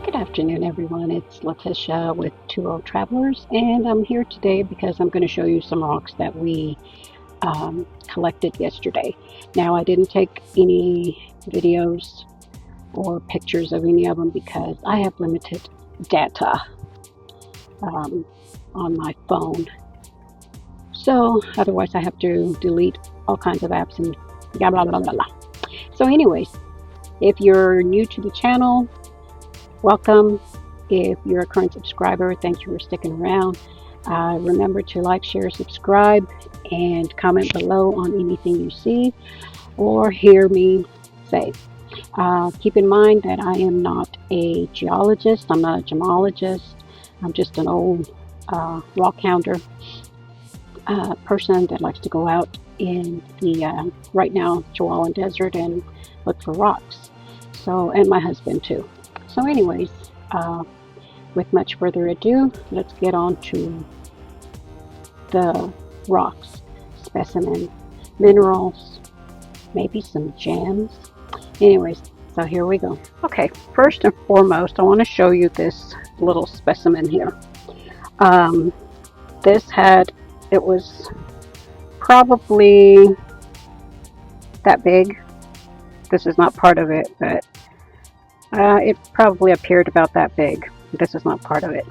Good afternoon, everyone. It's Letitia with Two Old Travelers, and I'm here today because I'm going to show you some rocks that we collected yesterday. Now, I didn't take any videos or pictures of any of them because I have limited data um, on my phone. So, otherwise, I have to delete all kinds of apps and blah blah blah blah blah. So, anyways, if you're new to the channel, welcome. If you're a current subscriber, thank you for sticking around. Remember to like, share, subscribe, and comment below on anything you see or hear me say. Keep in mind that I am not a geologist, I'm not a gemologist, I'm just an old rock hounder person that likes to go out in the right now Chihuahuan Desert and look for rocks. So, and my husband too. So, anyways, with much further ado, let's get on to the rocks, specimen, minerals, maybe some gems. Anyways, so here we go. Okay, first and foremost, I want to show you this little specimen here. This it was probably that big. This is not part of it, but it probably appeared about that big. This is not part of it.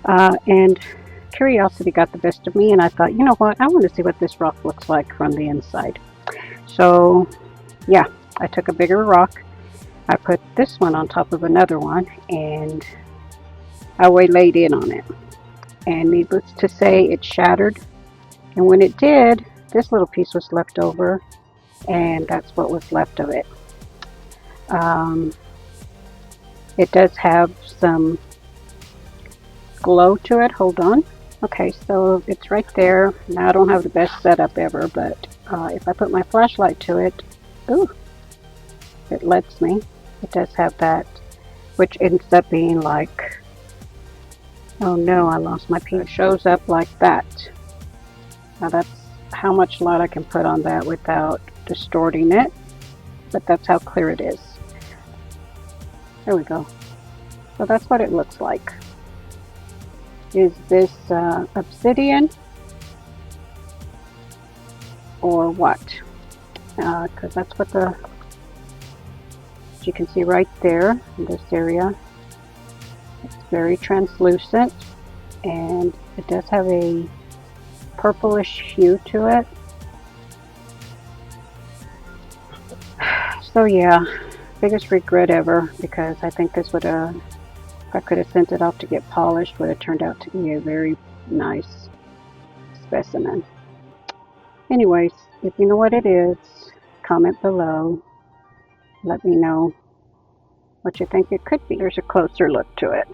And curiosity got the best of me, and I thought, you know what, I want to see what this rock looks like from the inside. So yeah, I took a bigger rock, I put this one on top of another one, and I waylaid in on it, and needless to say, it shattered. And when it did, this little piece was left over, and that's what was left of it. It does have some glow to it. Hold on. Okay, so it's right there. Now I don't have the best setup ever, but if I put my flashlight to it, ooh, it lets me. It does have that, which ends up being like, oh no, I lost my piece. It shows up like that. Now that's how much light I can put on that without distorting it, but that's how clear it is. There we go. So that's what it looks like. Is this obsidian or what? Because that's what you can see right there in this area. It's very translucent, and it does have a purplish hue to it. So yeah, biggest regret ever, because I think this would have, if I could have sent it off to get polished, would have turned out to be a very nice specimen. Anyways, if you know what it is, comment below. Let me know what you think it could be. There's a closer look to it.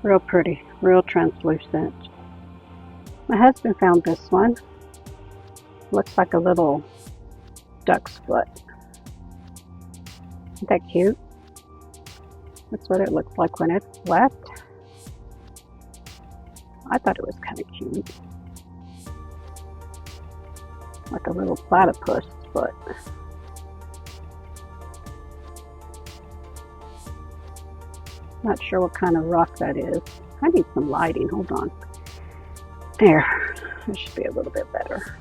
Real pretty, real translucent. My husband found this one. Looks like a little duck's foot. Isn't that cute? That's what it looks like when it's wet. I thought it was kind of cute. Like a little platypus foot. Not sure what kind of rock that is. I need some lighting. Hold on. There. It should be a little bit better.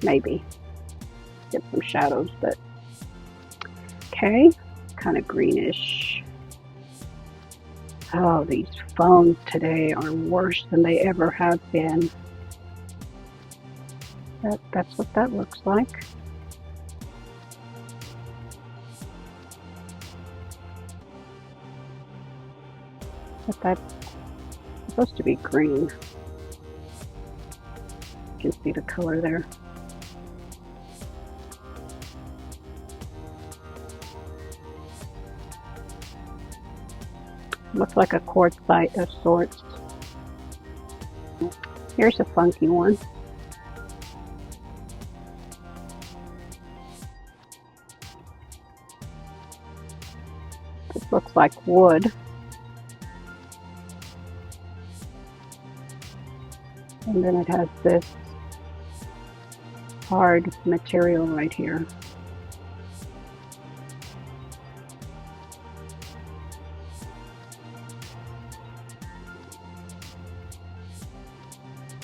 Maybe. Get some shadows, but okay. Kind of greenish. Oh, these phones today are worse than they ever have been. That's what that looks like. But that's supposed to be green. You can see the color there. Looks like a quartzite of sorts. Here's a funky one. This looks like wood. And then it has this hard material right here.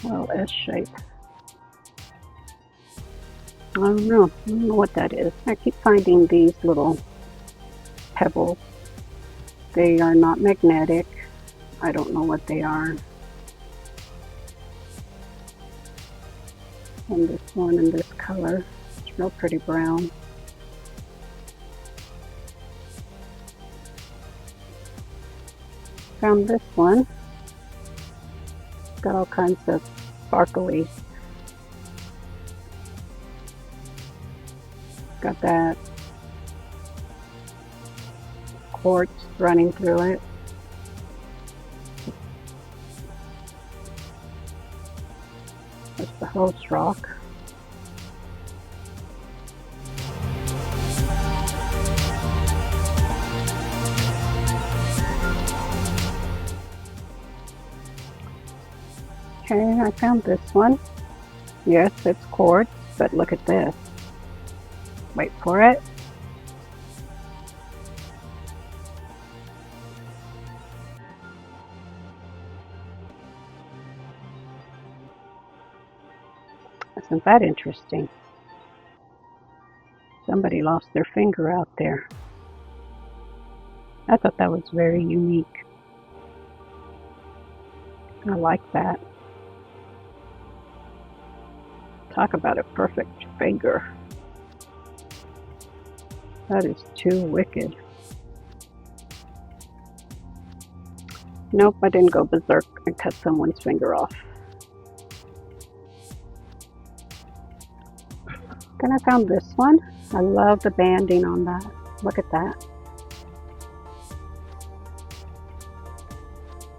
Well, S shape. I don't know what that is. I keep finding these little pebbles. They are not magnetic. I don't know what they are. And this one in this color. It's real pretty brown. Found this one. It's got all kinds of sparkly. Got that quartz running through it. That's the host rock. Okay, I found this one. Yes, it's quartz, but look at this. Wait for it. Isn't that interesting? Somebody lost their finger out there. I thought that was very unique. I like that. Talk about a perfect finger. That is too wicked. Nope, I didn't go berserk and cut someone's finger off. Then I found this one. I love the banding on that. Look at that.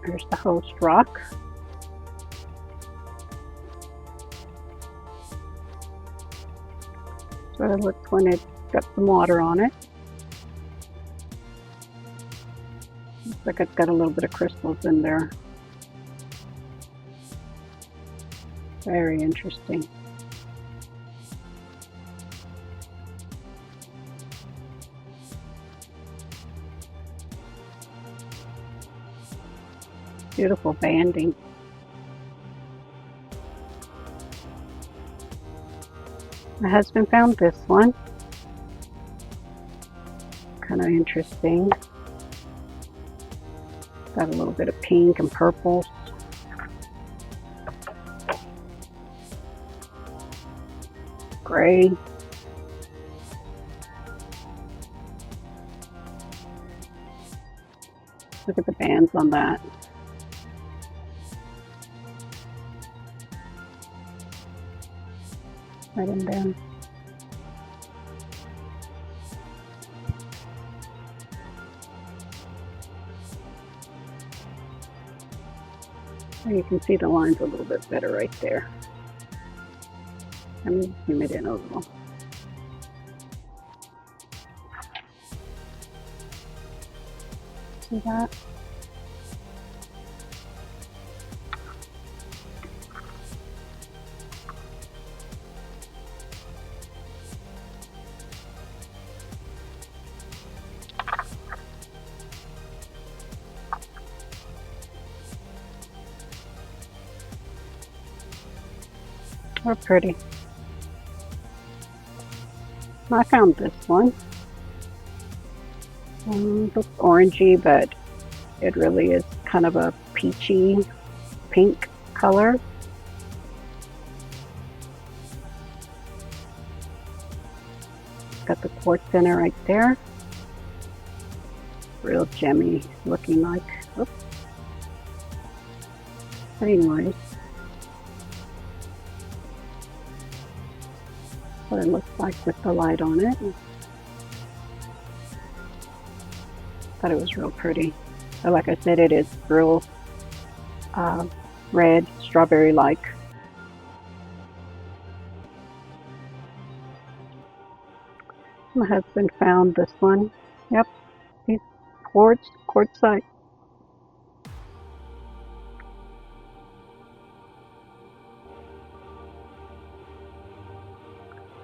There's the host rock. That's what it looks when it's got some water on it. Looks like it's got a little bit of crystals in there. Very interesting. Beautiful banding. My husband found this one. Kind of interesting. Got a little bit of pink and purples. Gray. Look at the bands on that. Right in there. You can see the lines a little bit better right there. Let me zoom it in a little. See that? They're pretty. I found this one. Looks orangey, but it really is kind of a peachy pink color. Got the quartz in it right there. Real gemmy looking like. Oops. But anyways, what it looks like with the light on it. Thought it was real pretty. But like I said, it is real red, strawberry-like. My husband found this one. Yep, these quartzite.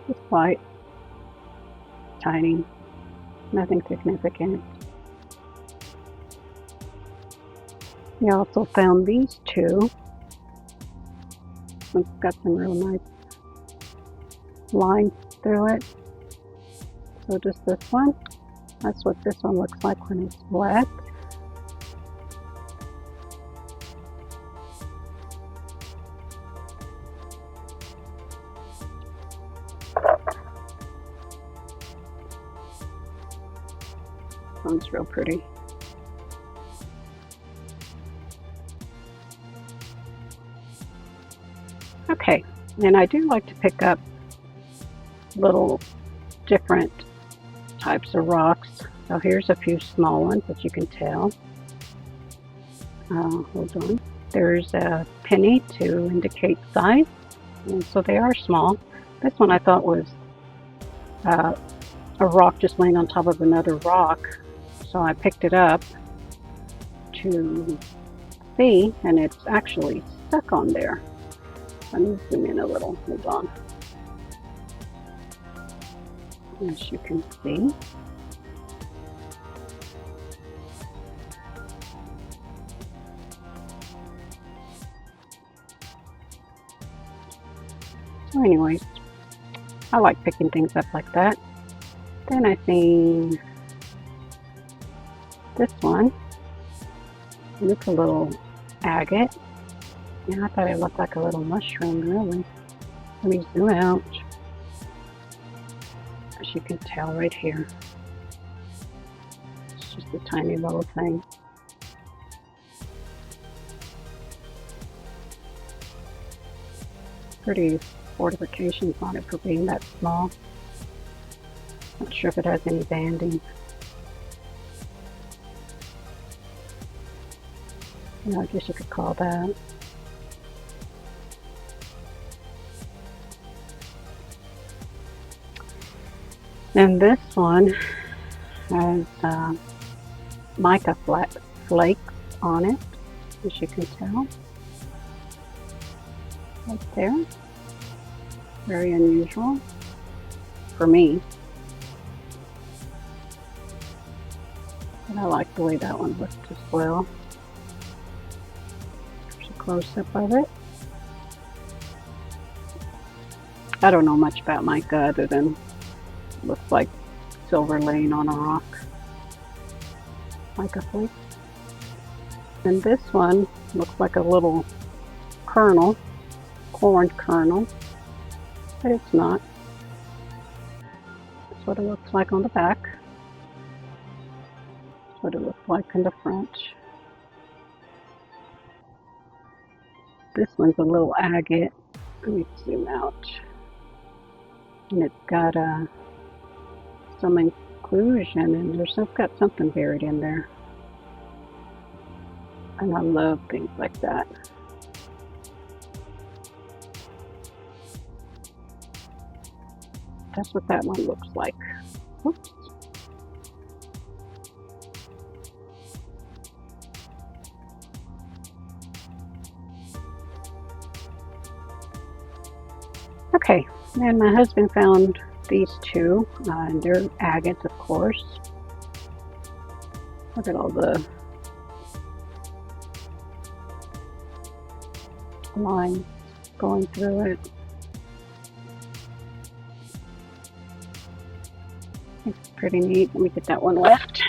Just quite tiny, nothing significant. We also found these two. It's got some real nice lines through it. So just this one. That's what this one looks like when it's wet. This one's real pretty. Okay, and I do like to pick up little different types of rocks. So here's a few small ones that you can tell. Hold on. There's a penny to indicate size, and so they are small. This one I thought was a rock just laying on top of another rock, so I picked it up to see, and it's actually stuck on there. Let me zoom in a little. Hold on. As you can see. So anyways, I like picking things up like that. Then I see this one. It's a little agate. Yeah, I thought it looked like a little mushroom, really. Let me zoom out. As you can tell right here. It's just a tiny little thing. Pretty fortifications on it for being that small. Not sure if it has any banding. Yeah, I guess you could call that. And this one has mica flakes on it, as you can tell. Right there. Very unusual for me. But I like the way that one looks as well. There's a close-up of it. I don't know much about mica other than it looks like silver laying on a rock. Mica flakes. And this one looks like a little kernel, corn kernel, but it's not. That's what it looks like on the back. That's what it looks like in the front. This one's a little agate. Let me zoom out. And it's got some inclusion, and there's got something buried in there. And I love things like that. That's what that one looks like. Oops. Okay, and my husband found these two, and they're agates, of course. Look at all the lines going through it. It's pretty neat. Let me get that one left.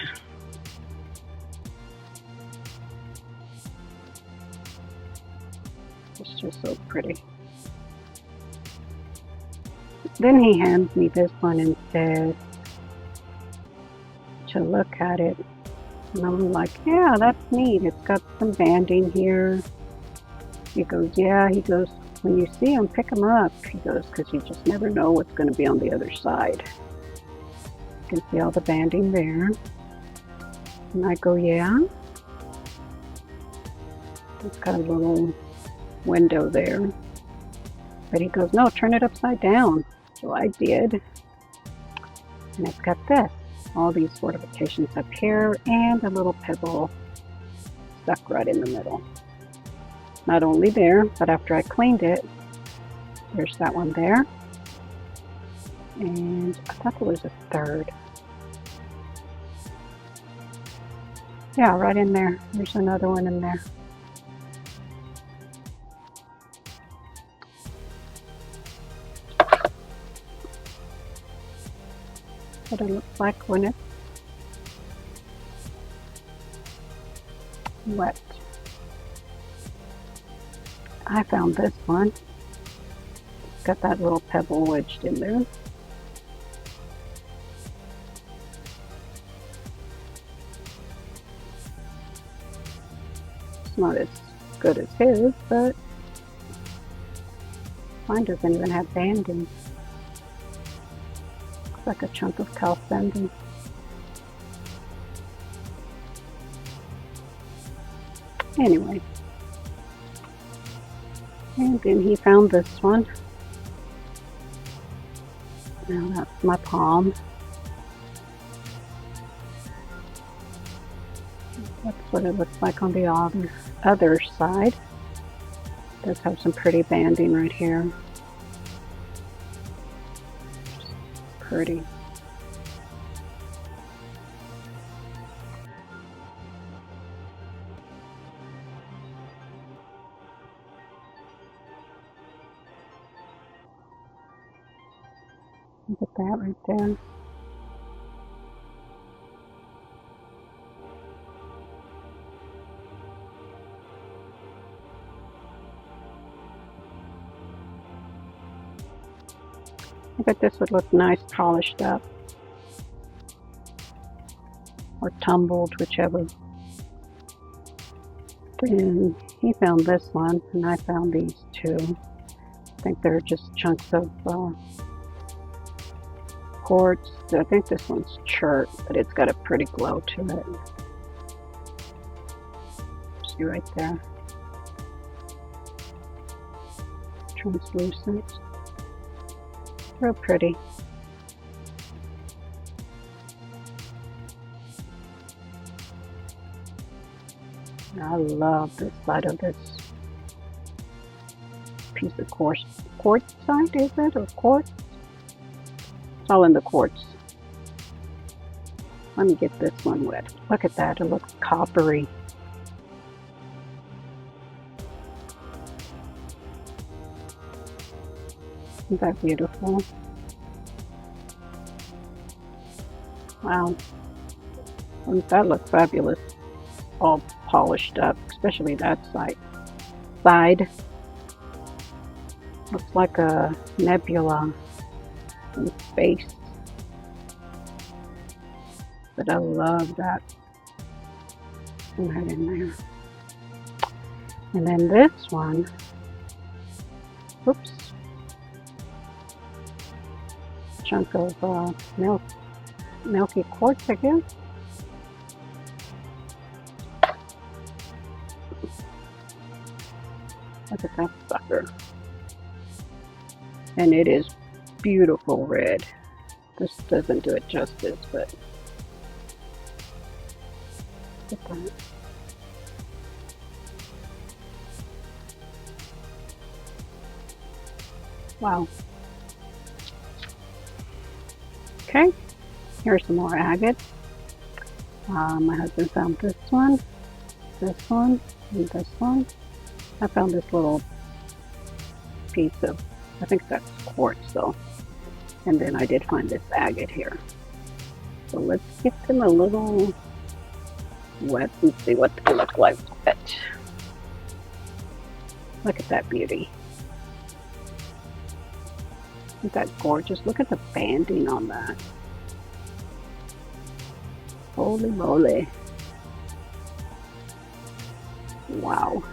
It's just so pretty. Then he hands me this one and says to look at it. And I'm like, yeah, that's neat. It's got some banding here. He goes, yeah. He goes, when you see them, pick them up. He goes, because you just never know what's going to be on the other side. You can see all the banding there. And I go, yeah. It's got a little window there. But he goes, no, turn it upside down. So I did. And it's got this. All these fortifications up here and a little pebble stuck right in the middle. Not only there, but after I cleaned it, there's that one there. And I thought there was a third. Yeah, right in there. There's another one in there. What it looks like when it's wet. I found this one. It's got that little pebble wedged in there. It's not as good as his, but mine doesn't even have banding. Looks like a chunk of calcendon. Anyway, and then he found this one. Now that's my palm. That's what it looks like on the other side. It does have some pretty banding right here. Just pretty. Look at that right there. I bet this would look nice polished up or tumbled, whichever. Then he found this one, and I found these two. I think they're just chunks of quartz. I think this one's chert, but it's got a pretty glow to it. See right there. Translucent. Real pretty. I love this side of this piece of quartzite, is it? Or quartz? It's all in the quartz. Let me get this one wet. Look at that, it looks coppery. Isn't that beautiful? Wow. Wouldn't that look fabulous? All polished up, especially that side. Looks like a nebula in space. But I love that right in there. And then this one, oops, chunk of milky quartz, I guess. Look at that sucker. And it is beautiful red. This doesn't do it justice, but look at that. Wow. Okay, here's some more agate. My husband found this one, and this one. I found this little piece of, I think that's quartz though. And then I did find this agate here. So let's get them a little wet and see what they look like wet. Look at that beauty. Isn't that gorgeous? Look at the banding on that. Holy moly. Wow.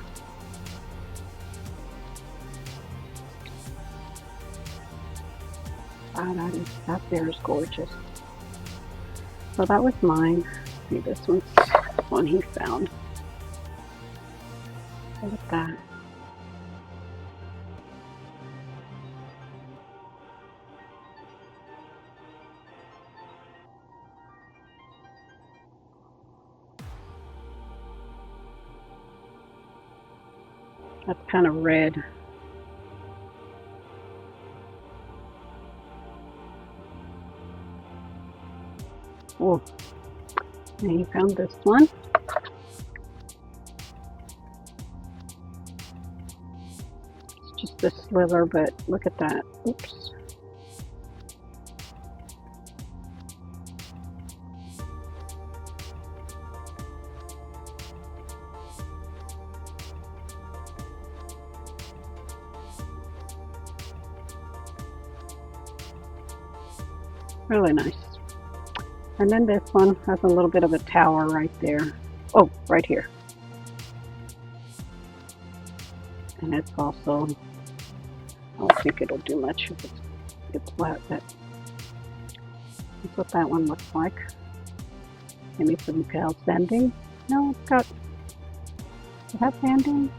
Wow, that there is gorgeous. So that was mine. See, this one's one he found. Look at that. That's kind of red. Oh, and you found this one. It's just a sliver, but look at that. Oops. Really nice. And then this one has a little bit of a tower right there. Oh, right here. And it's also, I don't think it'll do much if it's flat, but that's what that one looks like. Maybe some cal sanding. No, it's got, does it have sanding?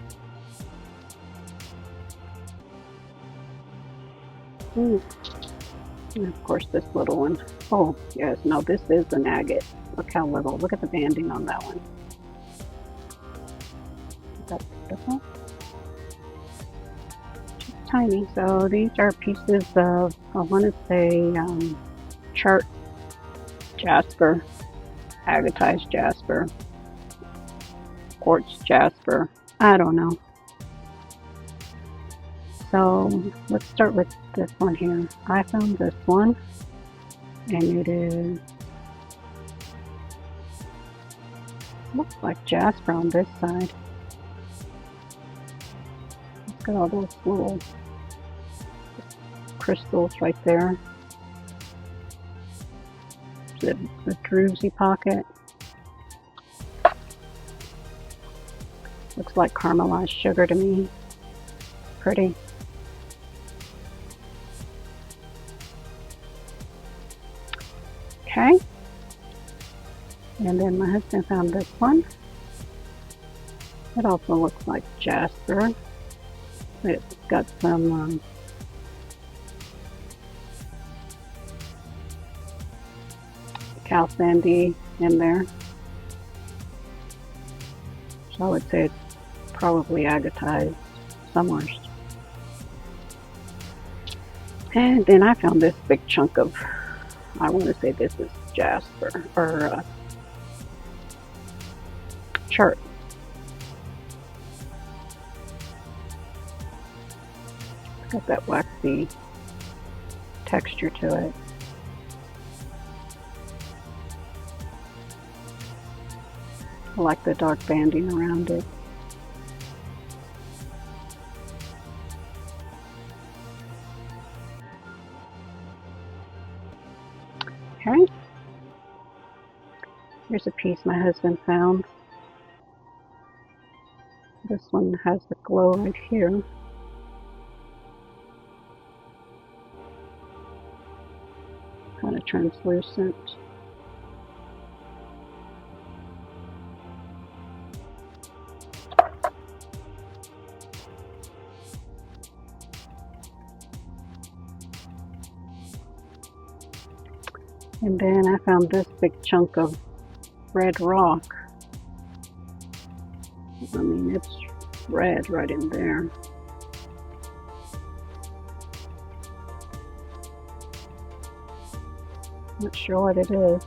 And of course this little one. Oh, yes, no, this is an agate. Look how little, look at the banding on that one. That's beautiful. Just tiny. So these are pieces of, I want to say, chert jasper, agatized jasper, quartz jasper. I don't know. So let's start with this one here. I found this one, and it is, looks like jasper on this side. It's got all those little crystals right there. The druzy pocket. Looks like caramelized sugar to me. Pretty. Okay. And then my husband found this one. It also looks like jasper. It's got some cal sandy in there. So I would say it's probably agatized somewhere. And then I found this big chunk of, I want to say this is jasper or chert. It's got that waxy texture to it. I like the dark banding around it. Okay. Here's a piece my husband found. This one has the glow right here. Kind of translucent. And then I found this big chunk of red rock. I mean, it's red right in there. Not sure what it is.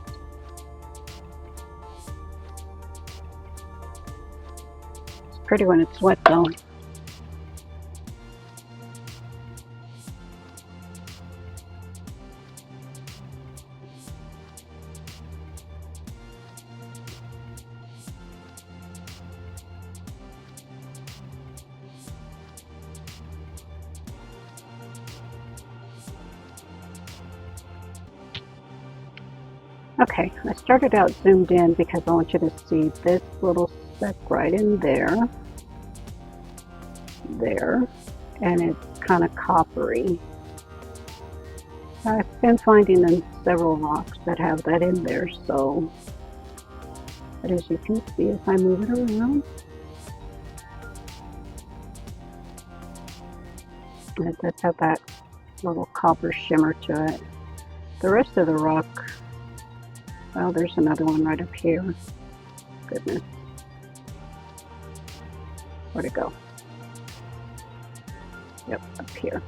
It's pretty when it's wet though. Okay, I started out zoomed in because I want you to see this little speck right in there, and it's kind of coppery. I've been finding in several rocks that have that in there, so, but as you can see, if I move it around, it does have that little copper shimmer to it. The rest of the rock, well, there's another one right up here. Goodness. Where'd it go? Yep, up here.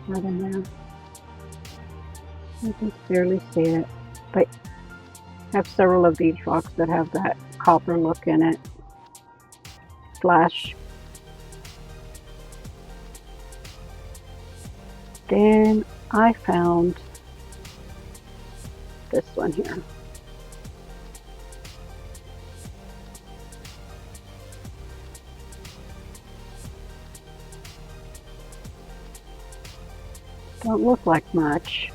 Right in there. You can barely see it. But I have several of these rocks that have that copper look in it. Flash. Then I found this one here. Don't look like much.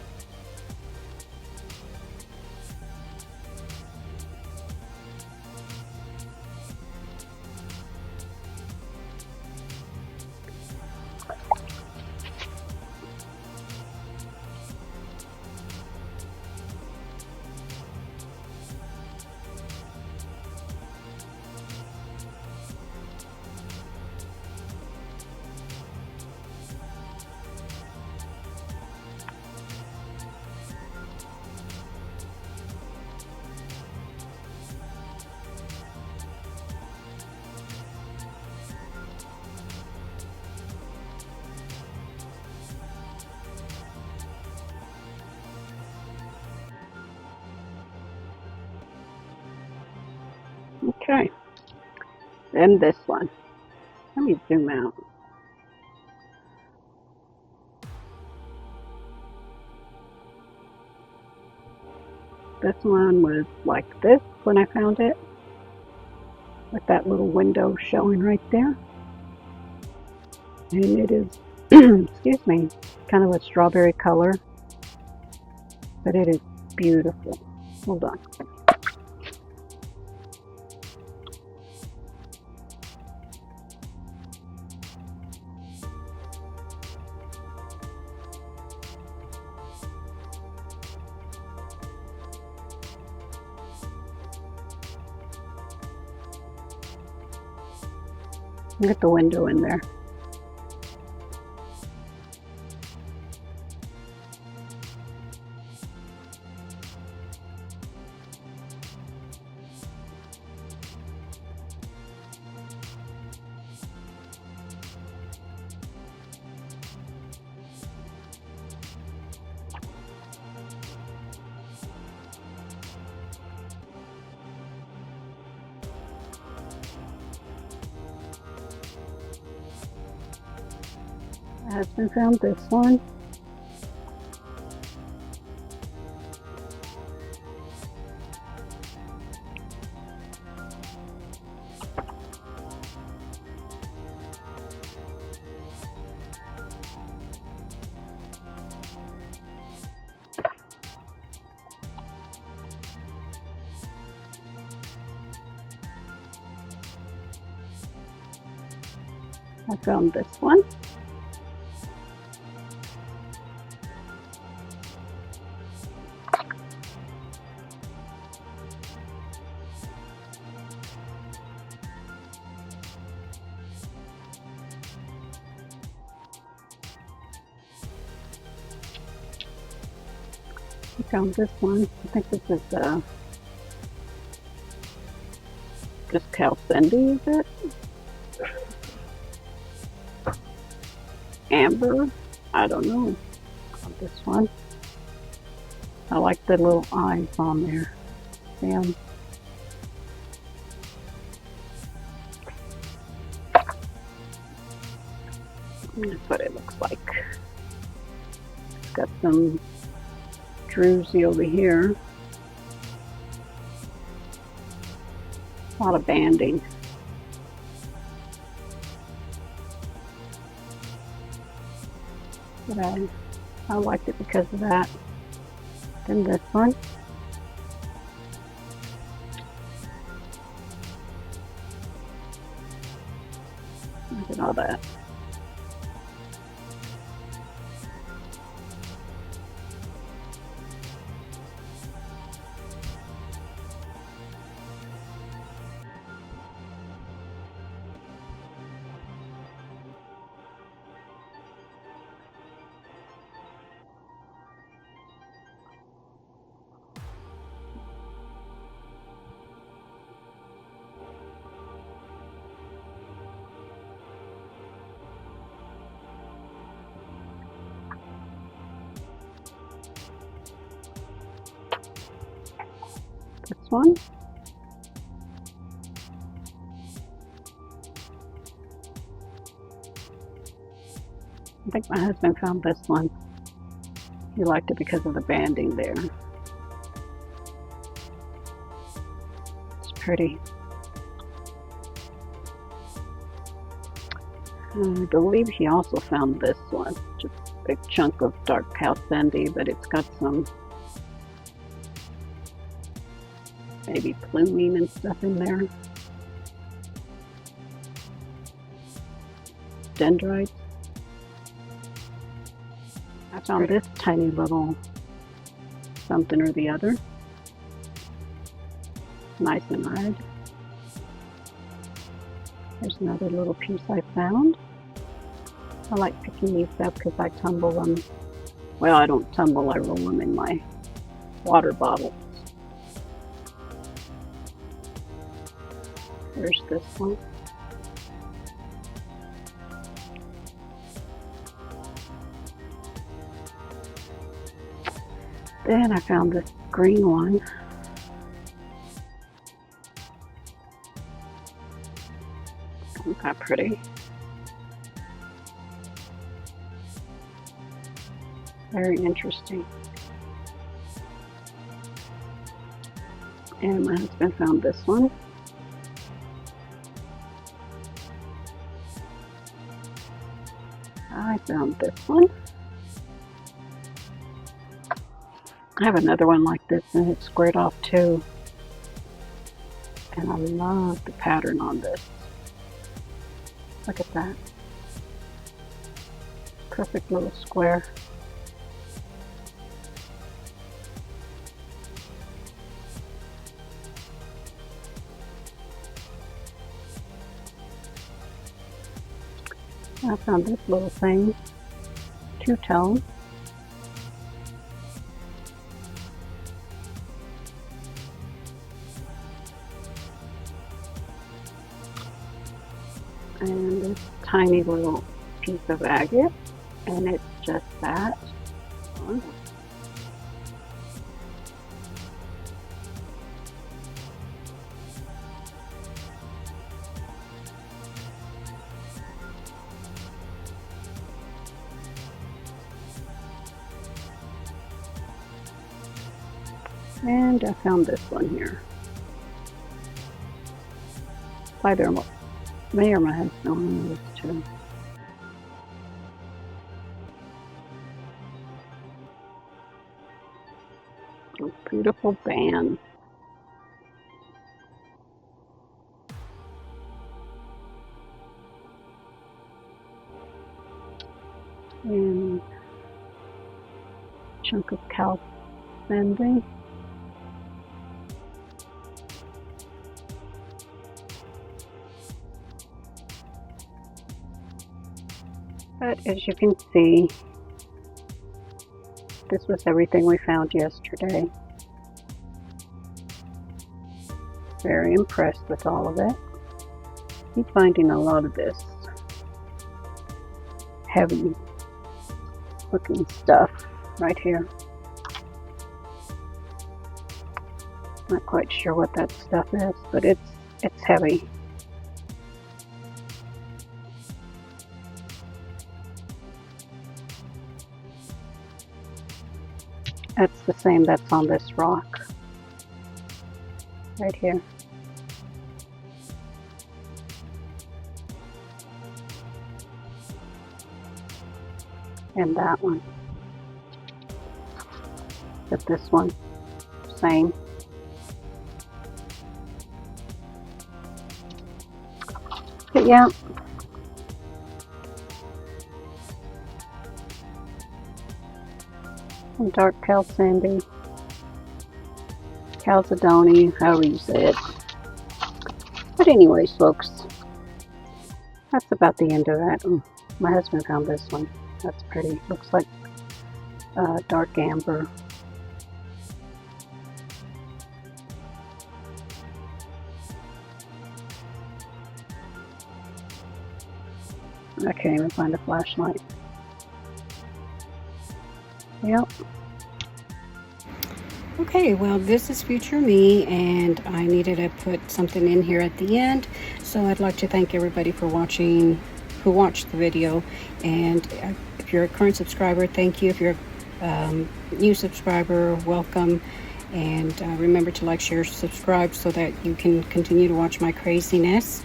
Okay, then this one. Let me zoom out. This one was like this when I found it, with that little window showing right there. And it is, excuse me, kind of a strawberry color, but it is beautiful. Hold on. Look at the window in there. My husband found this one. I found this one. I found this one. I think this is just Calcendi, is it? Amber? I don't know. This one. I like the little eyes on there. Damn. That's what it looks like. It's got some druzy over here. A lot of banding. But I liked it because of that. Then this one. Look at all that. one. I think my husband found this one. He liked it because of the banding there. It's pretty. I believe he also found this one. Just a big chunk of dark Chalcedony, but it's got some maybe pluming and stuff in there. Dendrites. I found this tiny little something or the other. Nice and red. There's another little piece I found. I like picking these up because I tumble them. Well, I don't tumble, I roll them in my water bottle. There's this one. Then I found this green one. Isn't that pretty? Very interesting. And my husband found this one. I found this one. I have another one like this and it's squared off too. And I love the pattern on this. Look at that. Perfect little square. I found this little thing, two-tone. And this tiny little piece of agate, and it's just that. And I found this one here. Either may or may have known this too. A beautiful band. And chunk of Chalcedony. But as you can see, this was everything we found yesterday. Very impressed with all of it. Keep finding a lot of this heavy looking stuff right here. Not quite sure what that stuff is, but it's heavy. That's the same that's on this rock right here. And that one. But this one, same. But yeah. And dark Chalcedony, however you say it. But anyways, folks, that's about the end of that. My husband found this one. That's pretty. Looks like dark amber. I can't even find a flashlight. Yep. Okay, well, this is future me, and I needed to put something in here at the end. So I'd like to thank everybody for watching, who watched the video. And if you're a current subscriber, thank you. If you're a new subscriber, welcome. And remember to like, share, subscribe so that you can continue to watch my craziness.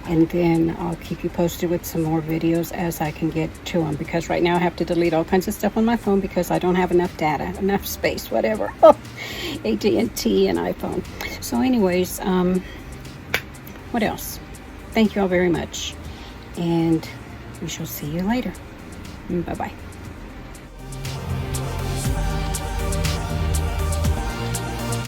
And then I'll keep you posted with some more videos as I can get to them, because right now I have to delete all kinds of stuff on my phone because I don't have enough data, enough space, whatever. AT&T and iPhone. So anyways, what else? Thank you all very much, and we shall see you later. Bye-bye.